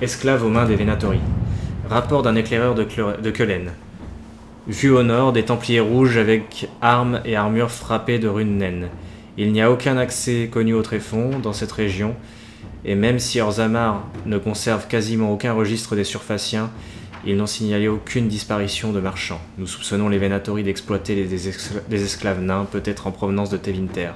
esclave aux mains des Venatori. Rapport d'un éclaireur de Keulen. Vue au nord, des Templiers rouges avec armes et armures frappées de runes naines. Il n'y a aucun accès connu au tréfonds dans cette région, et même si Orzammar ne conserve quasiment aucun registre des Surfaciens, ils n'ont signalé aucune disparition de marchands. Nous soupçonnons les Venatori d'exploiter des esclaves nains, peut-être en provenance de Tevinter.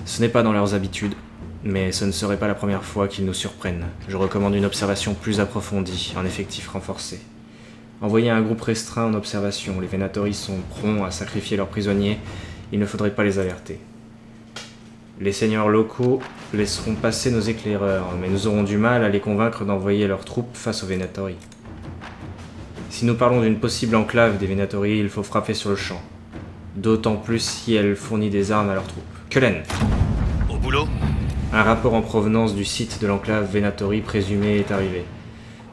Ce n'est pas dans leurs habitudes, mais ce ne serait pas la première fois qu'ils nous surprennent. Je recommande une observation plus approfondie, en effectif renforcé. Envoyez un groupe restreint en observation. Les Venatori sont prompts à sacrifier leurs prisonniers. Il ne faudrait pas les alerter. Les seigneurs locaux laisseront passer nos éclaireurs, mais nous aurons du mal à les convaincre d'envoyer leurs troupes face aux Venatori. Si nous parlons d'une possible enclave des Venatori, il faut frapper sur le champ. D'autant plus si elle fournit des armes à leurs troupes. Keulen. Au boulot. Un rapport en provenance du site de l'enclave Venatori présumé est arrivé.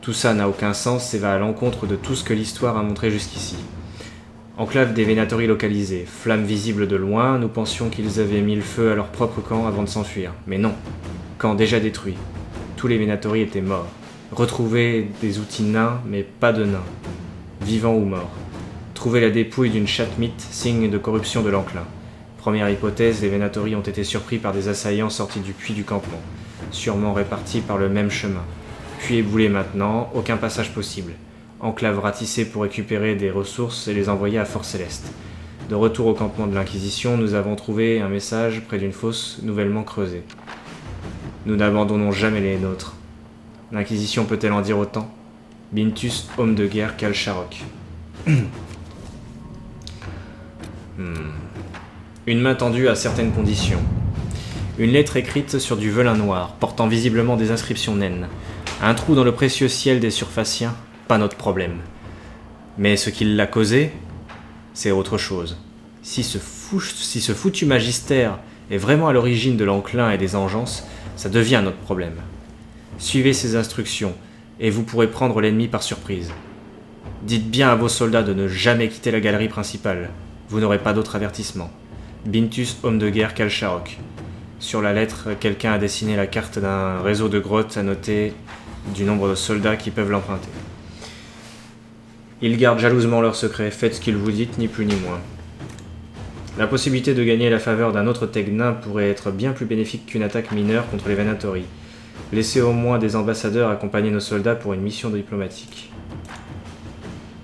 Tout ça n'a aucun sens et va à l'encontre de tout ce que l'histoire a montré jusqu'ici. Enclave des Venatori localisée, flammes visibles de loin, nous pensions qu'ils avaient mis le feu à leur propre camp avant de s'enfuir. Mais non, camp déjà détruit. Tous les Venatori étaient morts. Retrouver des outils nains, mais pas de nains. Vivants ou morts. Trouver la dépouille d'une chatte-mythe, signe de corruption de l'enclin. Première hypothèse, les Venatori ont été surpris par des assaillants sortis du puits du campement, sûrement répartis par le même chemin. Puits éboulé maintenant, aucun passage possible. Enclave ratissée pour récupérer des ressources et les envoyer à Fort Céleste. De retour au campement de l'Inquisition, nous avons trouvé un message près d'une fosse nouvellement creusée. Nous n'abandonnons jamais les nôtres. L'Inquisition peut-elle en dire autant ? Bintus, homme de guerre, Kalsharok. Une main tendue à certaines conditions. Une lettre écrite sur du velin noir, portant visiblement des inscriptions naines. Un trou dans le précieux ciel des Surfaciens, pas notre problème. Mais ce qui l'a causé, c'est autre chose. Si ce foutu magistère est vraiment à l'origine de l'enclin et des engeances, ça devient notre problème. Suivez ses instructions, et vous pourrez prendre l'ennemi par surprise. Dites bien à vos soldats de ne jamais quitter la galerie principale. Vous n'aurez pas d'autre avertissement. Bintus, homme de guerre, Kalsharok. Sur la lettre, quelqu'un a dessiné la carte d'un réseau de grottes à noter du nombre de soldats qui peuvent l'emprunter. Ils gardent jalousement leur secret, faites ce qu'ils vous disent, ni plus ni moins. La possibilité de gagner la faveur d'un autre teg nain pourrait être bien plus bénéfique qu'une attaque mineure contre les Venatori. Laissez au moins des ambassadeurs accompagner nos soldats pour une mission diplomatique.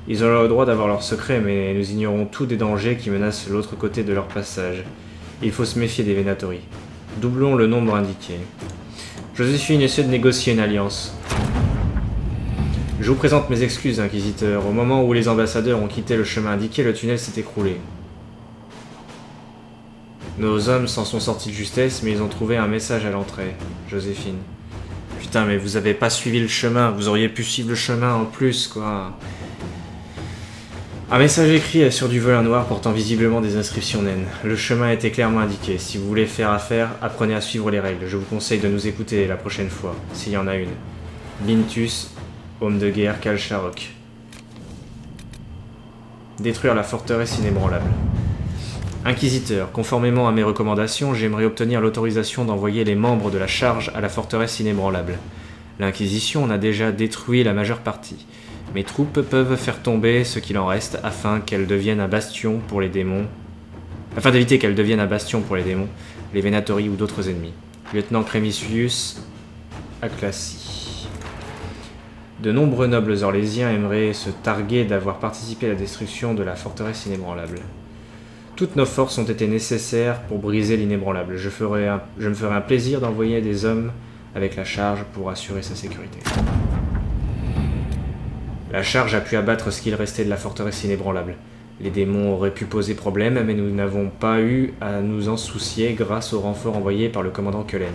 Ils ont le droit d'avoir leur secret, mais nous ignorons tous des dangers qui menacent l'autre côté de leur passage. Il faut se méfier des Venatori. Doublons le nombre indiqué. Joséphine essaie de négocier une alliance. Je vous présente mes excuses, inquisiteur. Au moment où les ambassadeurs ont quitté le chemin indiqué, le tunnel s'est écroulé. Nos hommes s'en sont sortis de justesse, mais ils ont trouvé un message à l'entrée. Joséphine. Putain, mais vous avez pas suivi le chemin. Vous auriez pu suivre le chemin en plus, quoi. Un message écrit sur du velin noir portant visiblement des inscriptions naines. Le chemin était clairement indiqué. Si vous voulez faire affaire, apprenez à suivre les règles. Je vous conseille de nous écouter la prochaine fois, s'il y en a une. Bintus, homme de guerre, Kalsharok. Détruire la forteresse inébranlable. Inquisiteur, conformément à mes recommandations, j'aimerais obtenir l'autorisation d'envoyer les membres de la charge à la forteresse inébranlable. L'Inquisition en a déjà détruit la majeure partie. Mes troupes peuvent faire tomber ce qu'il en reste afin qu'elles deviennent un bastion pour les démons. Afin d'éviter qu'elles deviennent un bastion pour les démons, les Venatori ou d'autres ennemis. Lieutenant Crémisius Aclassi. De nombreux nobles orlésiens aimeraient se targuer d'avoir participé à la destruction de la forteresse inébranlable. Toutes nos forces ont été nécessaires pour briser l'inébranlable. Je me ferai un plaisir d'envoyer des hommes avec la charge pour assurer sa sécurité. La charge a pu abattre ce qu'il restait de la forteresse inébranlable. Les démons auraient pu poser problème, mais nous n'avons pas eu à nous en soucier grâce au renfort envoyé par le commandant Keulen.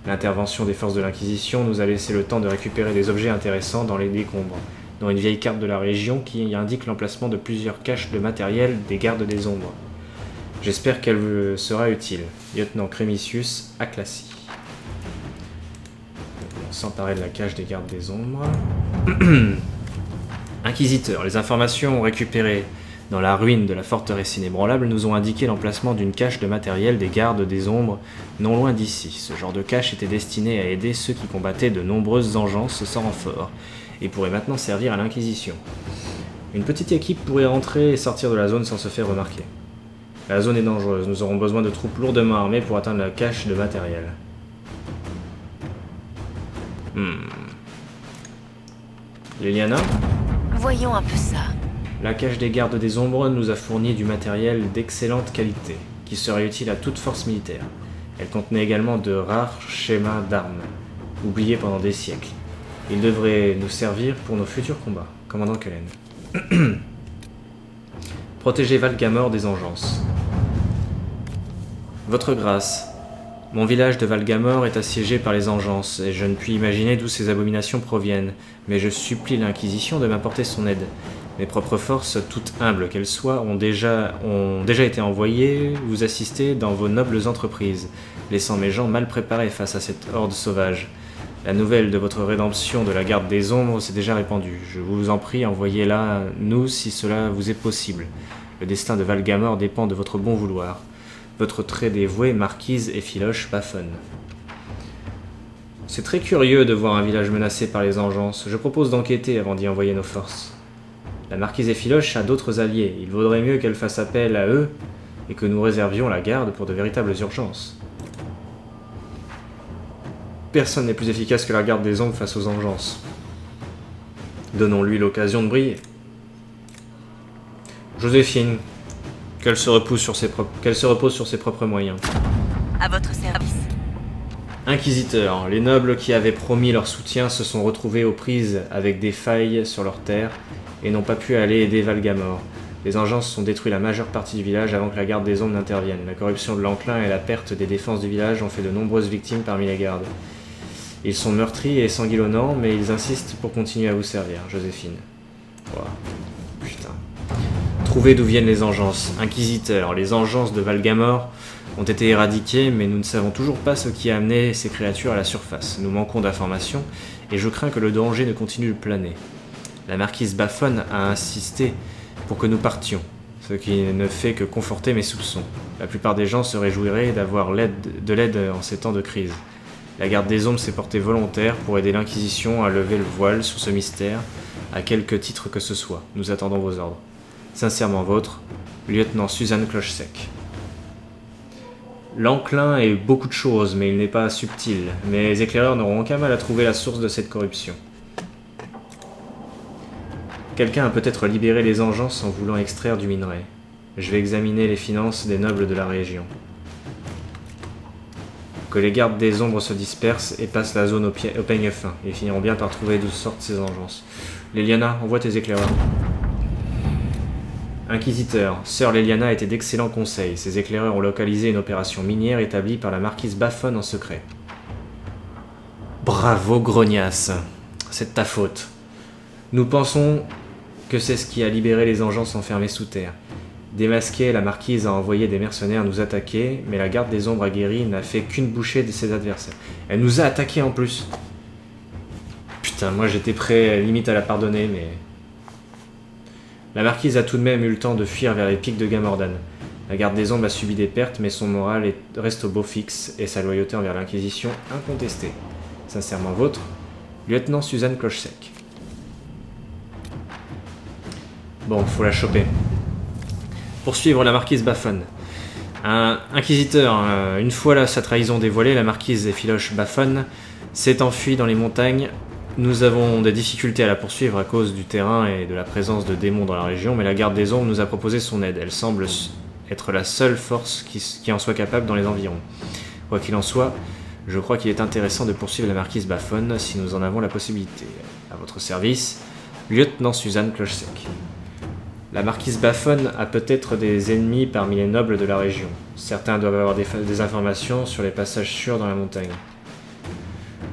L'intervention des forces de l'Inquisition nous a laissé le temps de récupérer des objets intéressants dans les décombres, dont une vieille carte de la région qui indique l'emplacement de plusieurs caches de matériel des gardes des ombres. J'espère qu'elle sera utile. Lieutenant Crémisius Aclassi. On s'emparer de la cache des gardes des ombres. Inquisiteur, les informations récupérées dans la ruine de la forteresse inébranlable, nous ont indiqué l'emplacement d'une cache de matériel des gardes des ombres non loin d'ici. Ce genre de cache était destiné à aider ceux qui combattaient de nombreuses engences sans renfort, et pourrait maintenant servir à l'Inquisition. Une petite équipe pourrait entrer et sortir de la zone sans se faire remarquer. La zone est dangereuse, nous aurons besoin de troupes lourdement armées pour atteindre la cache de matériel. Leliana ? Voyons un peu ça. La cache des gardes des ombres nous a fourni du matériel d'excellente qualité, qui serait utile à toute force militaire. Elle contenait également de rares schémas d'armes, oubliés pendant des siècles. Ils devraient nous servir pour nos futurs combats. Commandant Cullen. Protéger Valgamor des engences. Votre grâce, mon village de Valgamor est assiégé par les engences, et je ne puis imaginer d'où ces abominations proviennent, mais je supplie l'Inquisition de m'apporter son aide. Mes propres forces, toutes humbles qu'elles soient, ont déjà été envoyées vous assister dans vos nobles entreprises, laissant mes gens mal préparés face à cette horde sauvage. La nouvelle de votre rédemption de la garde des ombres s'est déjà répandue. Je vous en prie, envoyez-la nous si cela vous est possible. Le destin de Valgamor dépend de votre bon vouloir. Votre très dévouée marquise Ephiloche Baffon. C'est très curieux de voir un village menacé par les engences. Je propose d'enquêter avant d'y envoyer nos forces. La marquise Ephiloche a d'autres alliés. Il vaudrait mieux qu'elle fasse appel à eux et que nous réservions la garde pour de véritables urgences. Personne n'est plus efficace que la garde des ombres face aux engences. Donnons-lui l'occasion de briller. Joséphine, qu'elle se repose sur ses propres moyens. À votre service. Inquisiteurs, les nobles qui avaient promis leur soutien se sont retrouvés aux prises avec des failles sur leurs terres et n'ont pas pu aller aider Valgamor. Les engences ont détruit la majeure partie du village avant que la garde des ombres n'intervienne. La corruption de l'enclin et la perte des défenses du village ont fait de nombreuses victimes parmi les gardes. Ils sont meurtris et sanguillonnants, mais ils insistent pour continuer à vous servir, Joséphine. Wow. Putain. Trouvez d'où viennent les engences. Inquisiteurs, les engences de Valgamor ont été éradiquées, mais nous ne savons toujours pas ce qui a amené ces créatures à la surface. Nous manquons d'informations, et je crains que le danger ne continue de planer. La marquise Baffon a insisté pour que nous partions, ce qui ne fait que conforter mes soupçons. La plupart des gens se réjouiraient d'avoir de l'aide en ces temps de crise. La garde des ombres s'est portée volontaire pour aider l'Inquisition à lever le voile sur ce mystère, à quelque titre que ce soit. Nous attendons vos ordres. Sincèrement vôtre, lieutenant Suzanne Clochesec. L'enclin est beaucoup de choses, mais il n'est pas subtil. Mes éclaireurs n'auront aucun mal à trouver la source de cette corruption. Quelqu'un a peut-être libéré les engences en voulant extraire du minerai. Je vais examiner les finances des nobles de la région. Que les gardes des ombres se dispersent et passent la zone au peigne fin. Ils finiront bien par trouver d'où sortent ces engences. Leliana, envoie tes éclaireurs. Inquisiteur, Sœur Leliana était d'excellents conseils. Ses éclaireurs ont localisé une opération minière établie par la marquise Baffon en secret. Bravo, grognasse. C'est de ta faute. Nous pensons que c'est ce qui a libéré les engences enfermées sous terre. Démasquée, la marquise a envoyé des mercenaires nous attaquer, mais la garde des ombres aguerrie n'a fait qu'une bouchée de ses adversaires. Elle nous a attaqués en plus. Putain, moi j'étais prêt limite à la pardonner, mais... La marquise a tout de même eu le temps de fuir vers les pics de Gamordan. La garde des ombres a subi des pertes, mais son moral reste au beau fixe, et sa loyauté envers l'Inquisition incontestée. Sincèrement vôtre, lieutenant Suzanne Clochesec. Bon, faut la choper. Poursuivre la marquise Baffon. Un inquisiteur, une fois sa trahison dévoilée, la marquise Ephiloche Baffon s'est enfuie dans les montagnes. Nous avons des difficultés à la poursuivre à cause du terrain et de la présence de démons dans la région, mais la garde des ombres nous a proposé son aide. Elle semble être la seule force qui en soit capable dans les environs. Quoi qu'il en soit, je crois qu'il est intéressant de poursuivre la marquise Baffon si nous en avons la possibilité. À votre service, lieutenant Suzanne Clochesec. La marquise Baffon a peut-être des ennemis parmi les nobles de la région. Certains doivent avoir des informations sur les passages sûrs dans la montagne.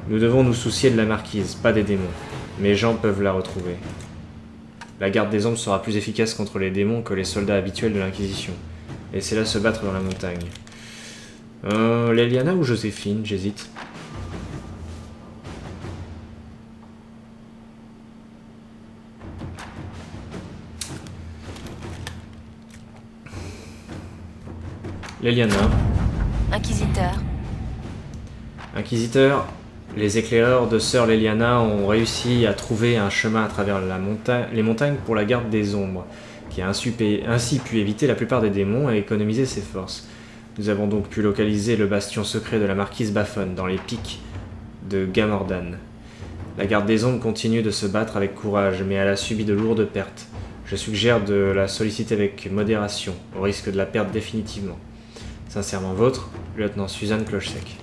Nous devons nous soucier de la marquise, pas des démons. Mes gens peuvent la retrouver. La garde des ombres sera plus efficace contre les démons que les soldats habituels de l'Inquisition. Laissez-la se battre dans la montagne. Leliana ou Joséphine, j'hésite. Leliana. Inquisiteur. Inquisiteur, les éclaireurs de Sœur Leliana ont réussi à trouver un chemin à travers les montagnes pour la garde des ombres, qui a ainsi pu éviter la plupart des démons et économiser ses forces. Nous avons donc pu localiser le bastion secret de la marquise Bafon dans les pics de Gamordan. La garde des ombres continue de se battre avec courage, mais elle a subi de lourdes pertes. Je suggère de la solliciter avec modération, au risque de la perdre définitivement. Sincèrement vôtre, lieutenant Suzanne Clochesec.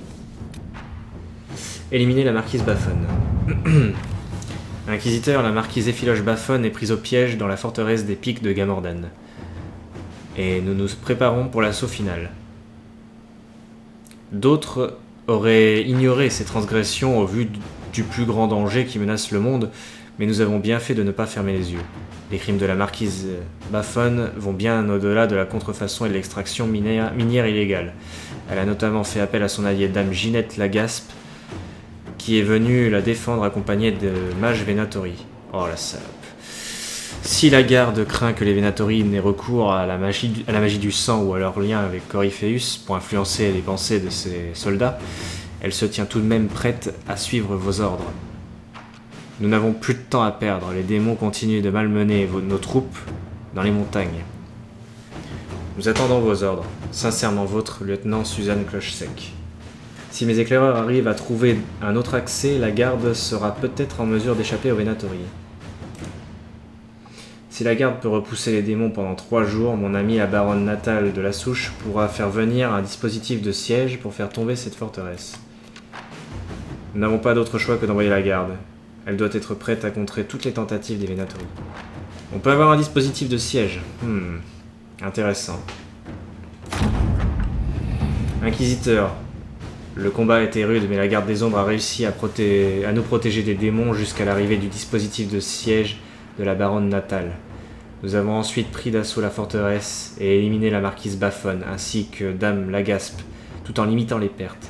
Éliminer la marquise Bafon. Inquisiteur, la marquise Ephiloche Bafon est prise au piège dans la forteresse des pics de Gamordan. Et nous nous préparons pour l'assaut final. D'autres auraient ignoré ces transgressions au vu du plus grand danger qui menace le monde, mais nous avons bien fait de ne pas fermer les yeux. Les crimes de la marquise Bafon vont bien au-delà de la contrefaçon et de l'extraction minière illégale. Elle a notamment fait appel à son alliée Dame Ginette Lagaspe, qui est venue la défendre accompagnée de Mage Venatori. Oh la salope. Si la garde craint que les Venatori n'aient recours à la magie du sang ou à leur lien avec Corypheus pour influencer les pensées de ses soldats, elle se tient tout de même prête à suivre vos ordres. Nous n'avons plus de temps à perdre, les démons continuent de malmener nos troupes dans les montagnes. Nous attendons vos ordres. Sincèrement vôtre, lieutenant Suzanne Clochesec. Si mes éclaireurs arrivent à trouver un autre accès, la garde sera peut-être en mesure d'échapper aux Venatori. Si la garde peut repousser les démons pendant 3 jours, mon amie la baronne Natale de la Souche pourra faire venir un dispositif de siège pour faire tomber cette forteresse. Nous n'avons pas d'autre choix que d'envoyer la garde. Elle doit être prête à contrer toutes les tentatives des Venatori. On peut avoir un dispositif de siège. Intéressant. Inquisiteur. Le combat a été rude, mais la garde des ombres a réussi à nous protéger des démons jusqu'à l'arrivée du dispositif de siège de la baronne Natale. Nous avons ensuite pris d'assaut la forteresse et éliminé la marquise Bafon ainsi que Dame Lagaspe, tout en limitant les pertes.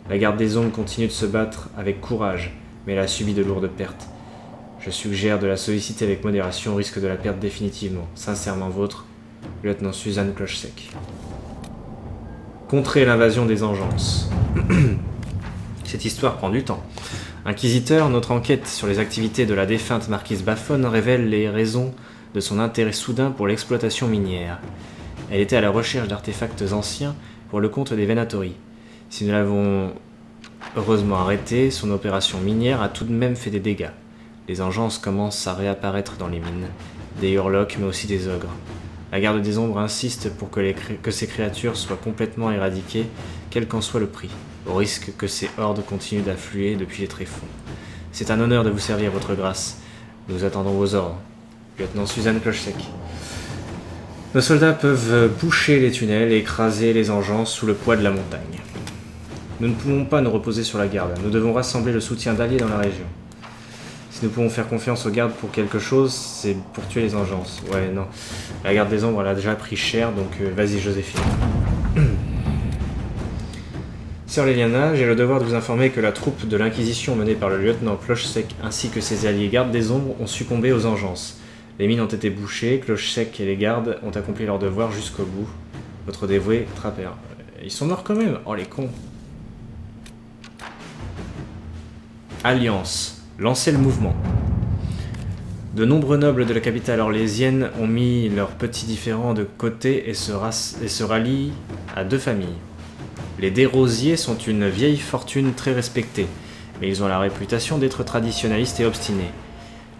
La garde des ombres continue de se battre avec courage, mais elle a subi de lourdes pertes. Je suggère de la solliciter avec modération au risque de la perdre définitivement. Sincèrement vôtre, lieutenant Suzanne Clochesec. Contrer l'invasion des engences. Cette histoire prend du temps. Inquisiteur, notre enquête sur les activités de la défunte marquise Bafon révèle les raisons de son intérêt soudain pour l'exploitation minière. Elle était à la recherche d'artefacts anciens pour le compte des Venatori. Si nous l'avons heureusement arrêtée, son opération minière a tout de même fait des dégâts. Les engences commencent à réapparaître dans les mines, des hurlocs mais aussi des ogres. La garde des ombres insiste pour que ces créatures soient complètement éradiquées, quel qu'en soit le prix, au risque que ces hordes continuent d'affluer depuis les tréfonds. C'est un honneur de vous servir, votre grâce. Nous attendons vos ordres. Lieutenant Suzanne Clochesec. Nos soldats peuvent boucher les tunnels et écraser les engences sous le poids de la montagne. Nous ne pouvons pas nous reposer sur la garde. Nous devons rassembler le soutien d'alliés dans la région. Si nous pouvons faire confiance aux gardes pour quelque chose, c'est pour tuer les engences. Ouais, non. La garde des ombres, elle a déjà pris cher, donc vas-y, Joséphine. Sœur Leliana, j'ai le devoir de vous informer que la troupe de l'Inquisition menée par le lieutenant Clochesec ainsi que ses alliés gardes des ombres ont succombé aux engences. Les mines ont été bouchées, Clochesec et les gardes ont accompli leur devoir jusqu'au bout. Votre dévoué, Trapper. Ils sont morts quand même. Oh les cons. Alliance. Lancez le mouvement. De nombreux nobles de la capitale orlésienne ont mis leurs petits différends de côté et se rallient à 2 familles. Les Desrosiers sont une vieille fortune très respectée, mais ils ont la réputation d'être traditionnalistes et obstinés.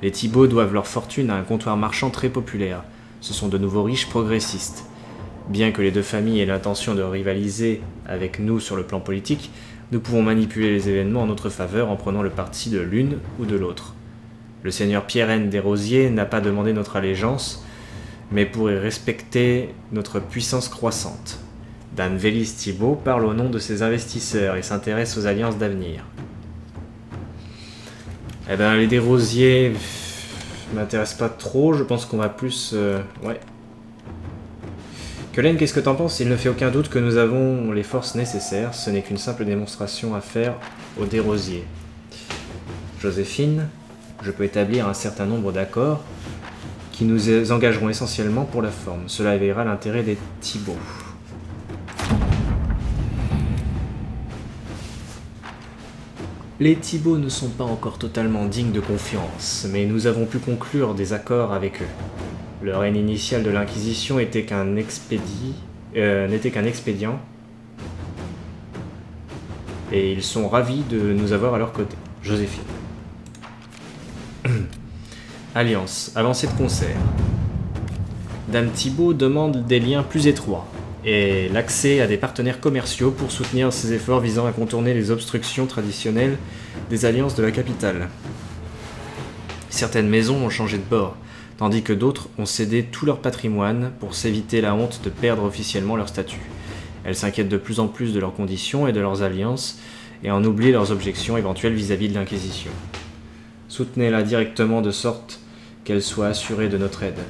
Les Thibauts doivent leur fortune à un comptoir marchand très populaire. Ce sont de nouveaux riches progressistes. Bien que les 2 familles aient l'intention de rivaliser avec nous sur le plan politique, nous pouvons manipuler les événements en notre faveur en prenant le parti de l'une ou de l'autre. Le seigneur Pierre-N Desrosiers n'a pas demandé notre allégeance, mais pourrait respecter notre puissance croissante. Dame Vélis Thibault parle au nom de ses investisseurs et s'intéresse aux alliances d'avenir. Eh ben, les Desrosiers m'intéressent pas trop, je pense qu'on va plus... ouais. Quelen, qu'est-ce que t'en penses? Il ne fait aucun doute que nous avons les forces nécessaires, ce n'est qu'une simple démonstration à faire aux Desrosiers. Joséphine, je peux établir un certain nombre d'accords qui nous engageront essentiellement pour la forme. Cela éveillera l'intérêt des Thibauts. Les Thibauts ne sont pas encore totalement dignes de confiance, mais nous avons pu conclure des accords avec eux. Leur haine initiale de l'Inquisition n'était qu'un expédient, et ils sont ravis de nous avoir à leur côté. Joséphine. Alliance, avancée de concert. Dame Thibaut demande des liens plus étroits et l'accès à des partenaires commerciaux pour soutenir ses efforts visant à contourner les obstructions traditionnelles des alliances de la capitale. Certaines maisons ont changé de bord, tandis que d'autres ont cédé tout leur patrimoine pour s'éviter la honte de perdre officiellement leur statut. Elles s'inquiètent de plus en plus de leurs conditions et de leurs alliances, et en oublient leurs objections éventuelles vis-à-vis de l'Inquisition. Soutenez-la directement de sorte qu'elle soit assurée de notre aide,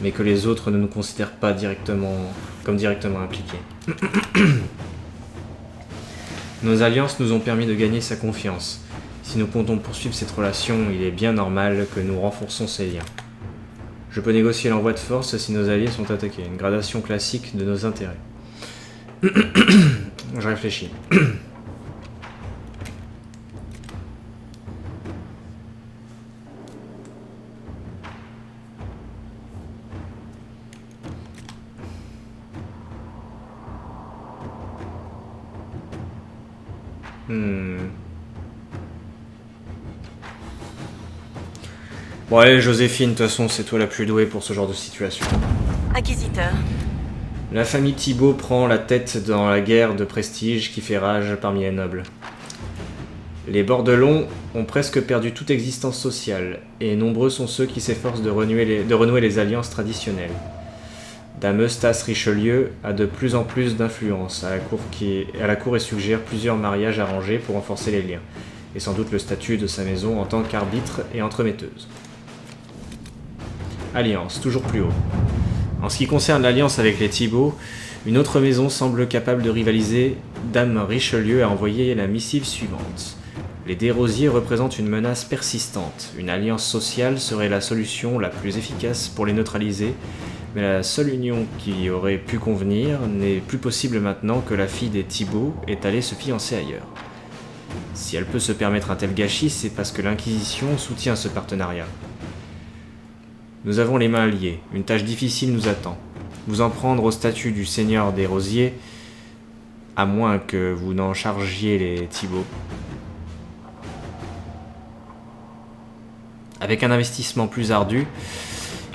mais que les autres ne nous considèrent pas comme directement impliqués. Nos alliances nous ont permis de gagner sa confiance. Si nous comptons poursuivre cette relation, il est bien normal que nous renforçons ces liens. Je peux négocier l'envoi de force si nos alliés sont attaqués, une gradation classique de nos intérêts. Je réfléchis. Bon allez Joséphine, de toute façon c'est toi la plus douée pour ce genre de situation. Inquisiteur. La famille Thibaut prend la tête dans la guerre de prestige qui fait rage parmi les nobles. Les Bordelons ont presque perdu toute existence sociale, et nombreux sont ceux qui s'efforcent de renouer les alliances traditionnelles. Dame Eustace Richelieu a de plus en plus d'influence à la cour et suggère plusieurs mariages arrangés pour renforcer les liens, et sans doute le statut de sa maison en tant qu'arbitre et entremetteuse. Alliance, toujours plus haut. En ce qui concerne l'alliance avec les Thibaut, une autre maison semble capable de rivaliser. Dame Richelieu a envoyé la missive suivante. Les Desrosiers représentent une menace persistante. Une alliance sociale serait la solution la plus efficace pour les neutraliser, mais la seule union qui aurait pu convenir n'est plus possible maintenant que la fille des Thibaut est allée se fiancer ailleurs. Si elle peut se permettre un tel gâchis, c'est parce que l'Inquisition soutient ce partenariat. Nous avons les mains liées, une tâche difficile nous attend. Vous en prendre au statut du seigneur des Rosiers, à moins que vous n'en chargiez les Thibaut. Avec un investissement plus ardu,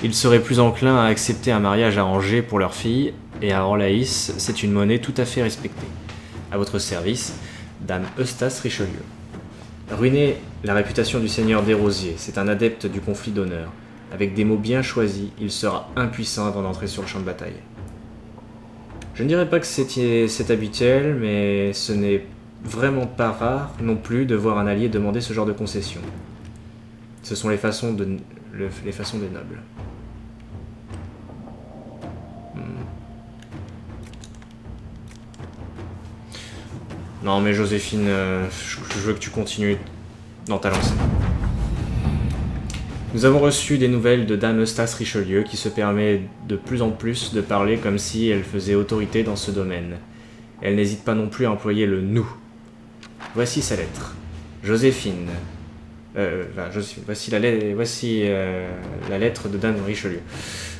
ils seraient plus enclins à accepter un mariage arrangé pour leur fille, et à Orlaïs, c'est une monnaie tout à fait respectée. À votre service, Dame Eustace Richelieu. Ruiner la réputation du seigneur des Rosiers, c'est un adepte du conflit d'honneur. Avec des mots bien choisis, il sera impuissant avant d'entrer sur le champ de bataille. Je ne dirais pas que c'est habituel, mais ce n'est vraiment pas rare non plus de voir un allié demander ce genre de concession. Ce sont les façons des nobles. Non mais Joséphine, je veux que tu continues dans ta lancée. Nous avons reçu des nouvelles de Dame Eustace Richelieu qui se permet de plus en plus de parler comme si elle faisait autorité dans ce domaine. Elle n'hésite pas non plus à employer le « nous ». Voici sa lettre. Joséphine. Voici la lettre de Dame Richelieu.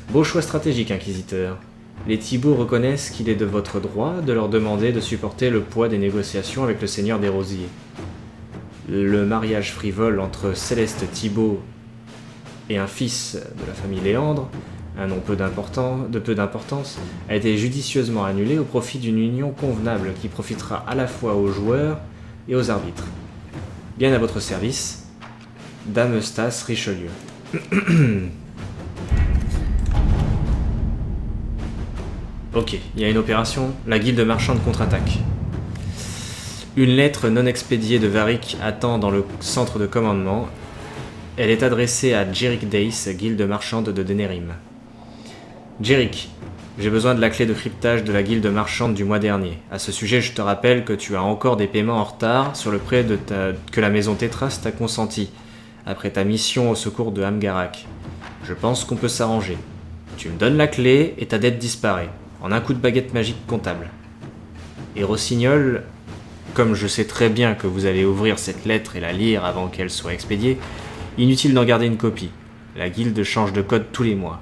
Beau choix stratégique, inquisiteur. Les Thibaut reconnaissent qu'il est de votre droit de leur demander de supporter le poids des négociations avec le seigneur des Rosiers. Le mariage frivole entre Céleste Thibaut et un fils de la famille Léandre, un nom de peu d'importance, a été judicieusement annulé au profit d'une union convenable qui profitera à la fois aux joueurs et aux arbitres. Bien à votre service, Dame Eustace Richelieu. Ok, il y a une opération, la guilde marchande contre-attaque. Une lettre non expédiée de Varick attend dans le centre de commandement. Elle est adressée à Jerick Dace, guilde marchande de Denerim. Jerick, j'ai besoin de la clé de cryptage de la guilde marchande du mois dernier. À ce sujet, je te rappelle que tu as encore des paiements en retard sur le prêt que la maison Tétras t'a consenti, après ta mission au secours de Amgarak. Je pense qu'on peut s'arranger. Tu me donnes la clé et ta dette disparaît, en un coup de baguette magique comptable. Et Rossignol comme je sais très bien que vous allez ouvrir cette lettre et la lire avant qu'elle soit expédiée, inutile d'en garder une copie. La guilde change de code tous les mois.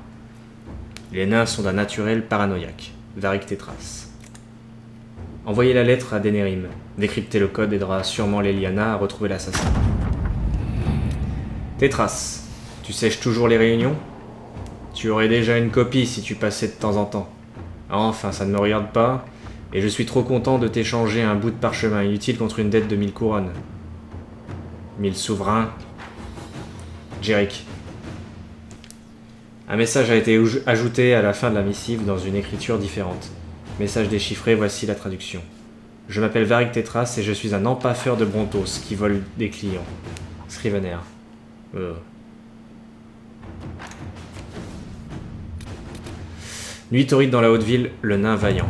Les nains sont d'un naturel paranoïaque. Varric Tétras. Envoyez la lettre à Denerim. Décrypter le code aidera sûrement Leliana à retrouver l'assassin. Tétras, tu sèches toujours les réunions? Tu aurais déjà une copie si tu passais de temps en temps. Enfin, ça ne me regarde pas, et je suis trop content de t'échanger un bout de parchemin inutile contre une dette de 1000 couronnes. 1000 souverains. Jerick. Un message a été ajouté à la fin de la missive dans une écriture différente. Message déchiffré, voici la traduction. Je m'appelle Varric Tétras et je suis un empaffeur de Brontos qui vole des clients. Scrivener. Nuit torride dans la haute ville, le nain vaillant.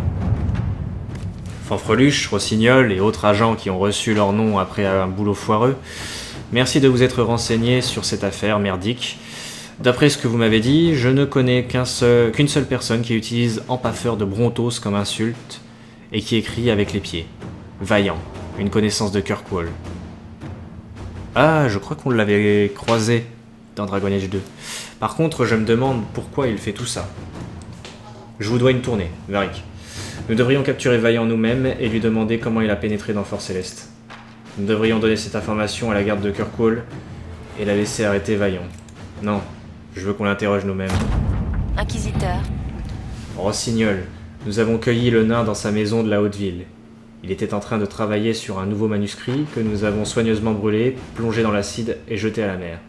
Fanfreluche, Rossignol et autres agents qui ont reçu leur nom après un boulot foireux, merci de vous être renseignés sur cette affaire merdique. D'après ce que vous m'avez dit, je ne connais qu'une seule personne qui utilise empaffeur de Brontos comme insulte et qui écrit avec les pieds. Vaillant, une connaissance de Kirkwall. Ah, je crois qu'on l'avait croisé dans Dragon Age 2. Par contre, je me demande pourquoi il fait tout ça. Je vous dois une tournée, Varric. Nous devrions capturer Vaillant nous-mêmes et lui demander comment il a pénétré dans Fort Céleste. Nous devrions donner cette information à la garde de Kirkwall et la laisser arrêter Vaillant. Non, je veux qu'on l'interroge nous-mêmes. Inquisiteur. Rossignol, nous avons cueilli le nain dans sa maison de la Haute-Ville. Il était en train de travailler sur un nouveau manuscrit que nous avons soigneusement brûlé, plongé dans l'acide et jeté à la mer.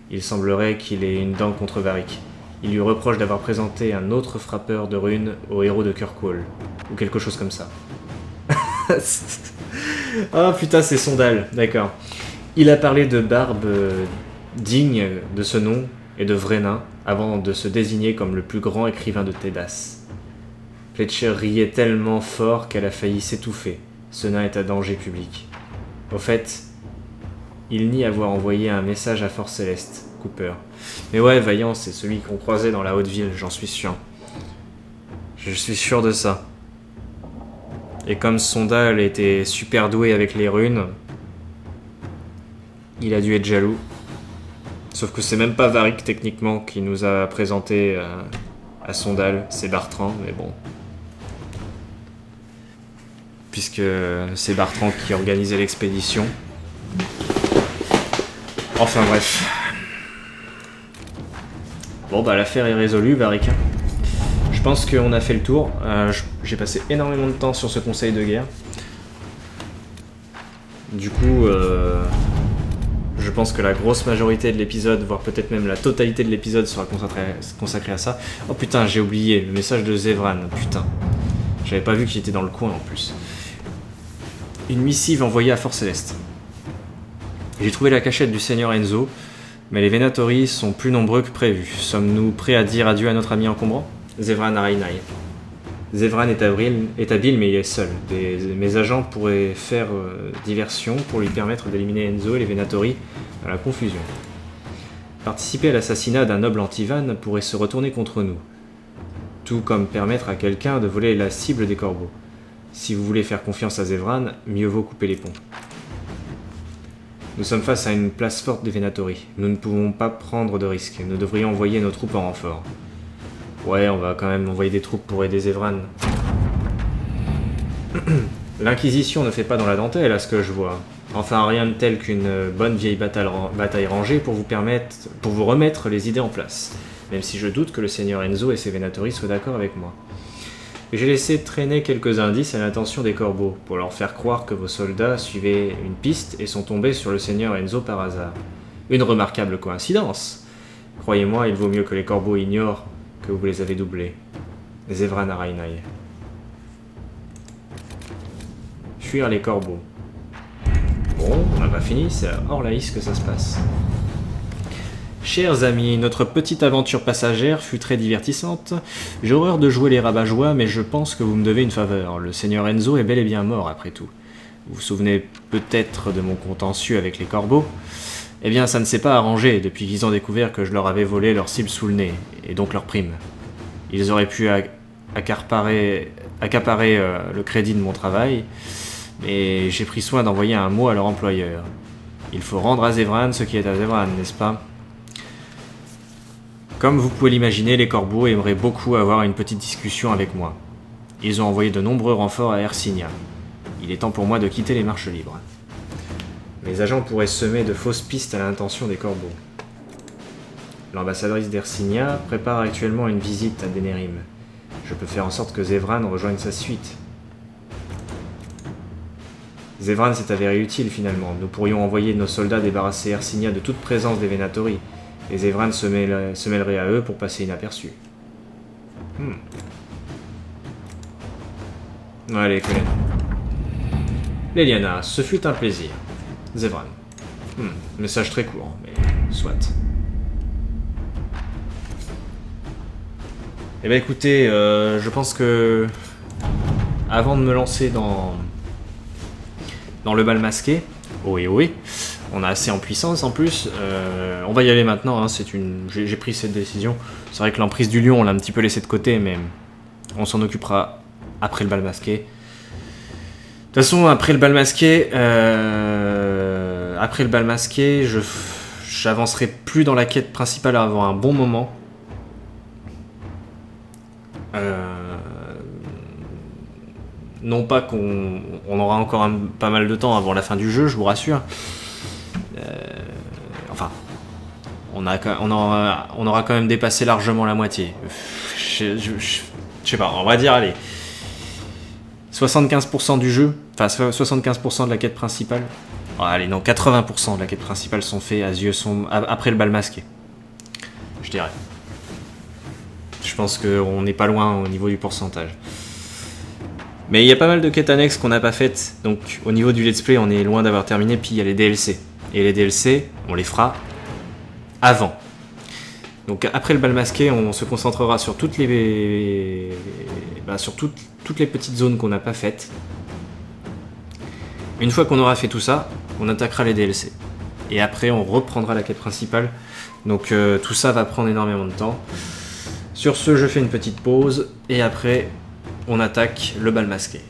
Il semblerait qu'il ait une dent contre Varric. Il lui reproche d'avoir présenté un autre frappeur de runes au héros de Kirkwall, ou quelque chose comme ça. Ah putain, c'est Sondal, d'accord. Il a parlé de barbe digne de ce nom et de vrai nain, avant de se désigner comme le plus grand écrivain de Tédas. Fletcher riait tellement fort qu'elle a failli s'étouffer. Ce nain est un danger public. Au fait, il nie avoir envoyé un message à Fort Céleste, Cooper. Mais ouais, Vaillant, c'est celui qu'on croisait dans la Haute-Ville, j'en suis sûr. Je suis sûr de ça. Et comme Sondal était super doué avec les runes, il a dû être jaloux. Sauf que c'est même pas Varric techniquement qui nous a présenté à Sondal, c'est Bartrand, mais bon. Puisque c'est Bartrand qui organisait l'expédition. Enfin bref. Bon bah l'affaire est résolue, Varric. Je pense qu'on a fait le tour. J'ai passé énormément de temps sur ce conseil de guerre. Du coup, je pense que la grosse majorité de l'épisode, voire peut-être même la totalité de l'épisode sera consacrée à ça. Oh putain, j'ai oublié le message de Zevran, putain. J'avais pas vu qu'il était dans le coin en plus. Une missive envoyée à Fort Céleste. J'ai trouvé la cachette du seigneur Enzo, mais les Venatori sont plus nombreux que prévu. Sommes-nous prêts à dire adieu à notre ami encombrant? Zevran Arainai. Zevran est habile, mais il est seul. Mes agents pourraient faire diversion pour lui permettre d'éliminer Enzo et les Venatori dans la confusion. Participer à l'assassinat d'un noble Antivan pourrait se retourner contre nous, tout comme permettre à quelqu'un de voler la cible des corbeaux. Si vous voulez faire confiance à Zevran, mieux vaut couper les ponts. Nous sommes face à une place forte des Venatori. Nous ne pouvons pas prendre de risques. Nous devrions envoyer nos troupes en renfort. Ouais, on va quand même envoyer des troupes pour aider Zevran. L'Inquisition ne fait pas dans la dentelle, à ce que je vois. Enfin, rien de tel qu'une bonne vieille bataille rangée pour vous remettre les idées en place. Même si je doute que le seigneur Enzo et ses Venatori soient d'accord avec moi. J'ai laissé traîner quelques indices à l'intention des corbeaux, pour leur faire croire que vos soldats suivaient une piste et sont tombés sur le seigneur Enzo par hasard. Une remarquable coïncidence. Croyez-moi, il vaut mieux que les corbeaux ignorent que vous les avez doublés. Zevran Arainai. Fuir les corbeaux. Bon, on n'a pas fini, c'est à Orlaïs que ça se passe. Chers amis, notre petite aventure passagère fut très divertissante. J'ai horreur de jouer les rabat-joie, mais je pense que vous me devez une faveur. Le seigneur Enzo est bel et bien mort, après tout. Vous vous souvenez peut-être de mon contentieux avec les corbeaux? Eh bien, ça ne s'est pas arrangé depuis qu'ils ont découvert que je leur avais volé leur cible sous le nez, et donc leur prime. Ils auraient pu accaparer le crédit de mon travail, Mais j'ai pris soin d'envoyer un mot à leur employeur. Il faut rendre à Zevran ce qui est à Zevran, n'est-ce pas? Comme vous pouvez l'imaginer, les corbeaux aimeraient beaucoup avoir une petite discussion avec moi. Ils ont envoyé de nombreux renforts à Hersinia. Il est temps pour moi de quitter les marches libres. Mes agents pourraient semer de fausses pistes à l'intention des corbeaux. L'ambassadrice d'Hersinia prépare actuellement une visite à Denerim. Je peux faire en sorte que Zevran rejoigne sa suite. Zevran s'est avéré utile finalement. Nous pourrions envoyer nos soldats débarrasser Hersinia de toute présence des Venatori, et Zevran se mêlerait à eux pour passer inaperçu. Allez, Colin. Leliana, ce fut un plaisir. Zevran. Message très court, mais soit. Eh ben écoutez, je pense que avant de me lancer dans le bal masqué, oui, on a assez en puissance en plus. On va y aller maintenant. Hein, j'ai pris cette décision. C'est vrai que l'emprise du lion, on l'a un petit peu laissé de côté, mais on s'en occupera après le bal masqué. De toute façon, après le bal masqué, j'avancerai plus dans la quête principale avant un bon moment. Non pas qu'on aura encore pas mal de temps avant la fin du jeu, je vous rassure. Enfin, on aura quand même dépassé largement la moitié. Je sais pas, on va dire, allez, 75% du jeu, enfin 75% de la quête principale. Oh, allez, non, 80% de la quête principale sont faits après le bal masqué. Je dirais. Je pense qu'on n'est pas loin au niveau du pourcentage. Mais il y a pas mal de quêtes annexes qu'on n'a pas faites. Donc au niveau du let's play, on est loin d'avoir terminé. Puis il y a les DLC. Et les DLC, on les fera avant. Donc après le bal masqué, on se concentrera sur toutes les petites zones qu'on n'a pas faites. Une fois qu'on aura fait tout ça, on attaquera les DLC. Et après, on reprendra la quête principale. Donc tout ça va prendre énormément de temps. Sur ce, je fais une petite pause. Et après, on attaque le bal masqué.